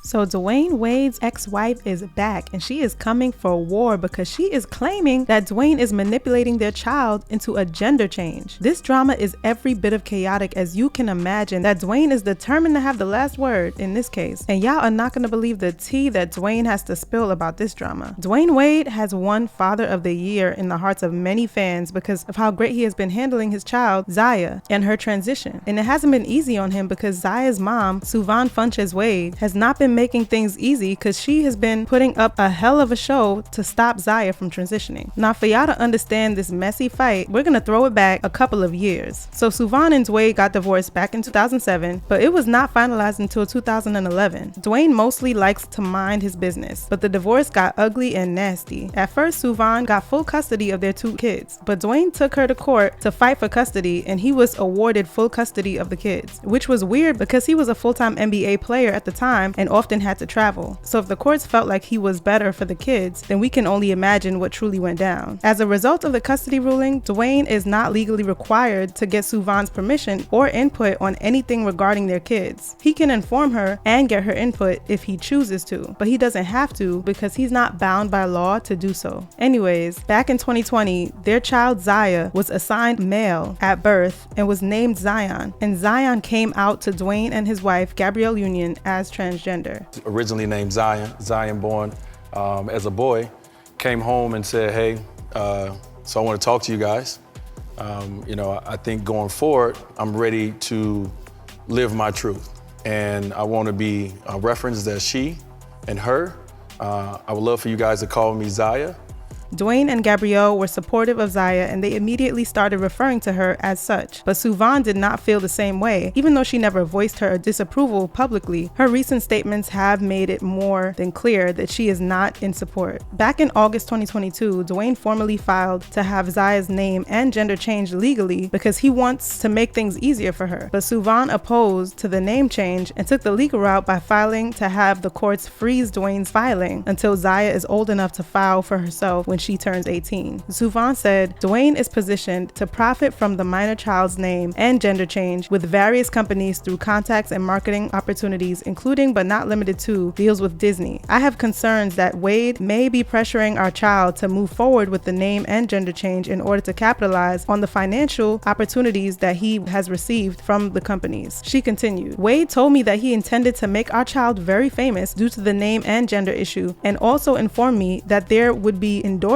So Dwayne Wade's ex-wife is back, and she is coming for war because she is claiming that Dwayne is manipulating their child into a gender change. This drama is every bit of chaotic as you can imagine, that Dwayne is determined to have the last word in this case. And y'all are not going to believe the tea that Dwayne has to spill about this drama. Dwayne Wade has won Father of the Year in the hearts of many fans because of how great he has been handling his child, Zaya, and her transition. And it hasn't been easy on him because Zaya's mom, Siohvaughn Funches-Wade, has not been making things easy because she has been putting up a hell of a show to stop Zaya from transitioning. Now, for y'all to understand this messy fight, we're gonna throw it back a couple of years. So Siohvaughn and Wade got divorced back in 2007, but it was not finalized until 2011. Dwayne mostly likes to mind his business, but the divorce got ugly and nasty. At first, Siohvaughn got full custody of their 2 kids, but Dwayne took her to court to fight for custody, and he was awarded full custody of the kids, which was weird because he was a full-time NBA player at the time and often had to travel. So if the courts felt like he was better for the kids, then we can only imagine what truly went down. As a result of the custody ruling, Dwayne is not legally required to get Siohvaughn's permission or input on anything regarding their kids. He can inform her and get her input if he chooses to, but he doesn't have to because he's not bound by law to do so. Anyways, back in 2020, their child Zaya was assigned male at birth and was named Zion, and Zion came out to Dwayne and his wife, Gabrielle Union, as transgender. Originally named Zion born as a boy, came home and said, hey, so I want to talk to you guys. I think going forward, I'm ready to live my truth. And I want to be referenced as she and her. I would love for you guys to call me Zaya. Dwayne and Gabrielle were supportive of Zaya, and they immediately started referring to her as such. But Siohvaughn did not feel the same way. Even though she never voiced her disapproval publicly, her recent statements have made it more than clear that she is not in support. Back in August 2022, Dwayne formally filed to have Zaya's name and gender changed legally because he wants to make things easier for her. But Siohvaughn opposed to the name change and took the legal route by filing to have the courts freeze Dwayne's filing until Zaya is old enough to file for herself when she turns 18. Siohvaughn said, Dwayne is positioned to profit from the minor child's name and gender change with various companies through contacts and marketing opportunities, including but not limited to deals with Disney. I have concerns that Wade may be pressuring our child to move forward with the name and gender change in order to capitalize on the financial opportunities that he has received from the companies. She continued, Wade told me that he intended to make our child very famous due to the name and gender issue, and also informed me that there would be endorsements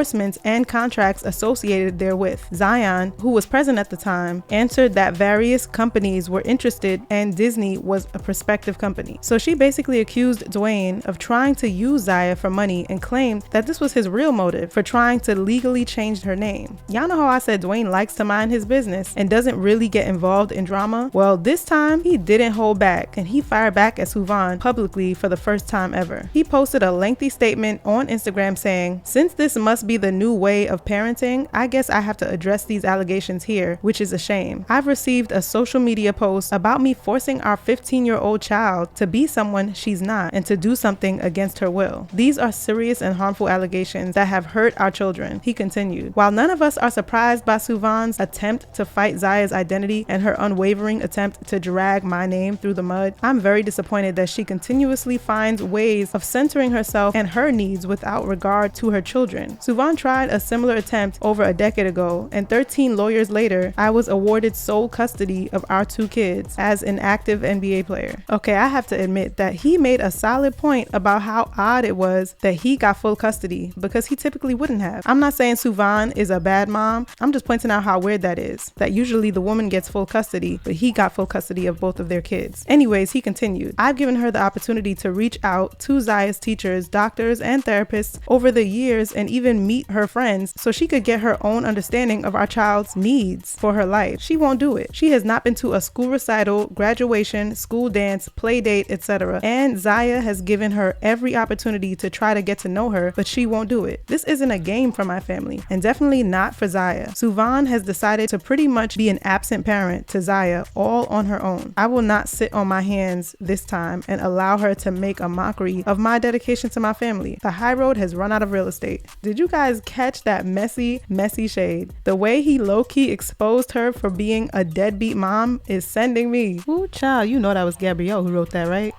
and contracts associated therewith. Zion, who was present at the time, answered that various companies were interested and Disney was a prospective company. So she basically accused Dwayne of trying to use Zaya for money and claimed that this was his real motive for trying to legally change her name. Y'all know how I said Dwayne likes to mind his business and doesn't really get involved in drama? Well, this time he didn't hold back, and he fired back at Siohvaughn publicly for the first time ever. He posted a lengthy statement on Instagram saying, since this must be the new way of parenting, I guess I have to address these allegations here, which is a shame. I've received a social media post about me forcing our 15-year-old child to be someone she's not and to do something against her will. These are serious and harmful allegations that have hurt our children, he continued. While none of us are surprised by Siohvaughn's attempt to fight Zaya's identity and her unwavering attempt to drag my name through the mud, I'm very disappointed that she continuously finds ways of centering herself and her needs without regard to her children. Siohvaughn tried a similar attempt over a decade ago, and 13 lawyers later, I was awarded sole custody of our 2 kids as an active NBA player. Okay, I have to admit that he made a solid point about how odd it was that he got full custody because he typically wouldn't have. I'm not saying Siohvaughn is a bad mom. I'm just pointing out how weird that is, that usually the woman gets full custody, but he got full custody of both of their kids. Anyways, he continued, I've given her the opportunity to reach out to Zaya's teachers, doctors, and therapists over the years and even meet her friends so she could get her own understanding of our child's needs for her life. She won't do it. She has not been to a school recital, graduation, school dance, play date, etc. And Zaya has given her every opportunity to try to get to know her, but she won't do it. This isn't a game for my family, and definitely not for Zaya. Siohvaughn has decided to pretty much be an absent parent to Zaya all on her own. I will not sit on my hands this time and allow her to make a mockery of my dedication to my family. The high road has run out of real estate. Did you guys catch that messy shade? The way he low-key exposed her for being a deadbeat mom is sending me. Ooh, child, you know that was Gabrielle who wrote that, right?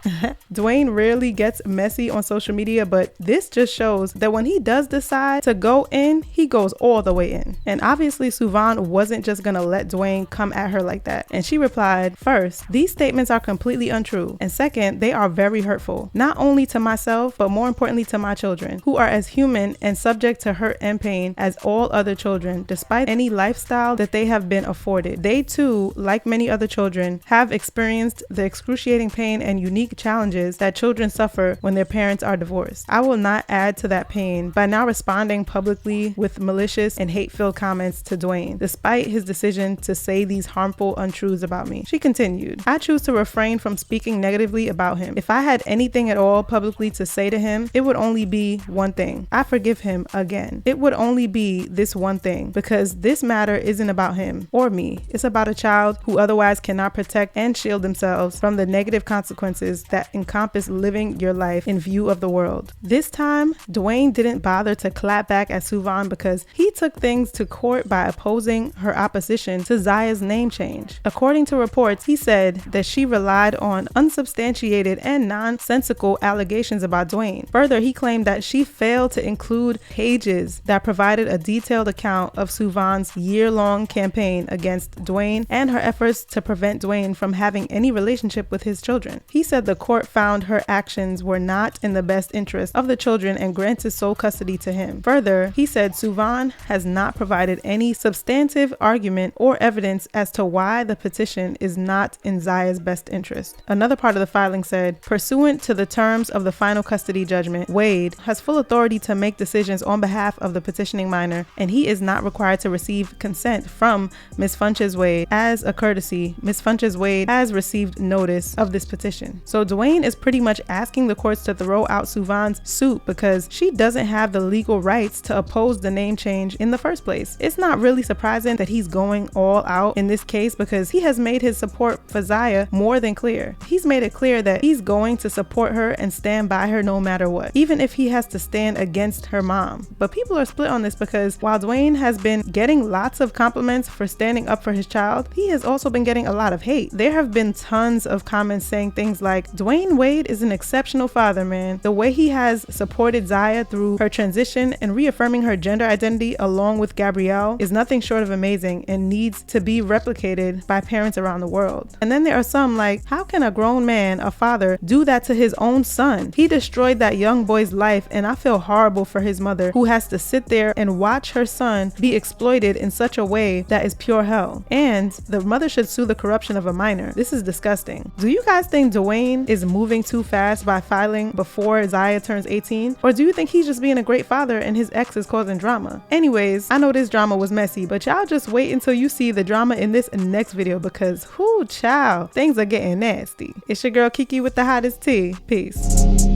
Dwayne rarely gets messy on social media, but this just shows that when he does decide to go in, he goes all the way in. And obviously Siohvaughn wasn't just gonna let Dwayne come at her like that. And she replied, first, these statements are completely untrue. And second, they are very hurtful, not only to myself, but more importantly to my children, who are as human and subject to hurt and pain as all other children, despite any lifestyle that they have been afforded. They too, like many other children, have experienced the excruciating pain and unique challenges that children suffer when their parents are divorced. I will not add to that pain by now responding publicly with malicious and hate-filled comments to Dwayne, despite his decision to say these harmful untruths about me. She continued, I choose to refrain from speaking negatively about him. If I had anything at all publicly to say to him, it would only be one thing. I forgive him again. It would only be this one thing, because this matter isn't about him or me. It's about a child who otherwise cannot protect and shield themselves from the negative consequences that encompass living your life in view of the world. This time, Dwayne didn't bother to clap back at Siohvaughn because he took things to court by opposing her opposition to Zaya's name change. According to reports, he said that she relied on unsubstantiated and nonsensical allegations about Dwayne. Further, he claimed that she failed to include pages that provided a detailed account of Siohvaughn's year-long campaign against Dwayne and her efforts to prevent Dwayne from having any relationship with his children. He said the court found her actions were not in the best interest of the children and granted sole custody to him. Further, he said Siohvaughn has not provided any substantive argument or evidence as to why the petition is not in Zaya's best interest. Another part of the filing said, pursuant to the terms of the final custody judgment, Wade has full authority to make decisions on behalf of the petitioning minor, and he is not required to receive consent from Ms. Funches-Wade. As a courtesy, Ms. Funches-Wade has received notice of this petition. So Dwayne is pretty much asking the courts to throw out Siohvaughn's suit because she doesn't have the legal rights to oppose the name change in the first place. It's not really surprising that he's going all out in this case because he has made his support for Zaya more than clear. He's made it clear that he's going to support her and stand by her no matter what, even if he has to stand against her mom. But people are split on this because while Dwayne has been getting lots of compliments for standing up for his child, he has also been getting a lot of hate. There have been tons of comments saying things like, Dwayne Wade is an exceptional father, man. The way he has supported Zaya through her transition and reaffirming her gender identity along with Gabrielle is nothing short of amazing and needs to be replicated by parents around the world. And then there are some like, how can a grown man, a father, do that to his own son? He destroyed that young boy's life, and I feel horrible for his mother who has to sit there and watch her son be exploited in such a way that is pure hell. And the mother should sue the corruption of a minor. This is disgusting. Do you guys think Dwayne is moving too fast by filing before Zaya turns 18? Or do you think he's just being a great father and his ex is causing drama? Anyways, I know this drama was messy, but y'all just wait until you see the drama in this next video because whoo child, things are getting nasty. It's your girl Kiki with the hottest tea. Peace.